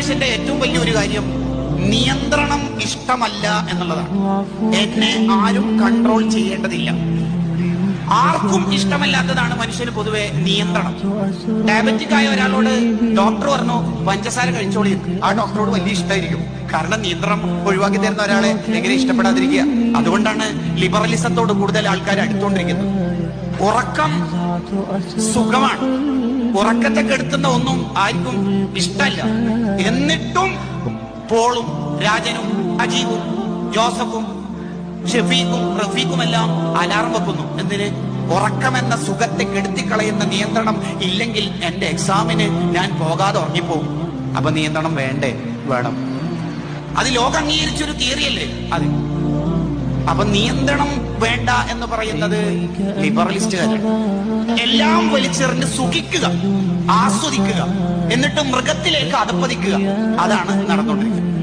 മനുഷ്യന്റെ ഏറ്റവും വലിയൊരു കാര്യം നിയന്ത്രണം ഇഷ്ടമല്ല എന്നുള്ളതാണ്. എന്നെ ആരും കൺട്രോൾ ചെയ്യേണ്ടതില്ല. ആർക്കും ഇഷ്ടമല്ലാത്തതാണ് മനുഷ്യന് പൊതുവെ നിയന്ത്രണം. ഡയബറ്റിക് ആയ ഒരാളോട് ഡോക്ടർ പറഞ്ഞു പഞ്ചസാര കഴിച്ചോളി, ആ ഡോക്ടറോട് വലിയ ഇഷ്ടമായിരിക്കും. കാരണം നിയന്ത്രണം ഒഴിവാക്കി തരുന്ന ഒരാളെ എങ്ങനെ ഇഷ്ടപ്പെടാതിരിക്കുക? അതുകൊണ്ടാണ് ലിബറലിസത്തോട് കൂടുതൽ ആൾക്കാർ അടുത്തുകൊണ്ടിരിക്കുന്നത്. ഉറക്കം സുഖമാണ്, ഉറക്കത്തെ കെടുത്തുന്ന ഒന്നും ആർക്കും ഇഷ്ടമല്ല. എന്നിട്ടും പോളും രാജനും അജീബും ജോസഫും ഷെഫീഖും റഫീഖുമെല്ലാം അലാറം വെക്കുന്നു. എന്തിന്? ഉറക്കമെന്ന സുഖത്തെ കെടുത്തിക്കളയുന്ന നിയന്ത്രണം ഇല്ലെങ്കിൽ എന്റെ എക്സാമിന് ഞാൻ പോകാതെ ഉറങ്ങിപ്പോകും. അപ്പൊ നിയന്ത്രണം വേണ്ടേ? വേണം. അത് ലോകം അംഗീകരിച്ചൊരു തിയറിയല്ലേ അത്. അപ്പൊ നിയന്ത്രണം വേണ്ട എന്ന് പറയുന്നത് ലിബറലിസ്റ്റുകാരാണ്. എല്ലാം വലിച്ചെറിഞ്ഞ് സുഖിക്കുക, ആസ്വദിക്കുക, എന്നിട്ട് മൃഗത്തിലേക്ക് അധപ്പതിക്കുക. അതാണ് നടന്നുകൊണ്ടിരിക്കുന്നത്.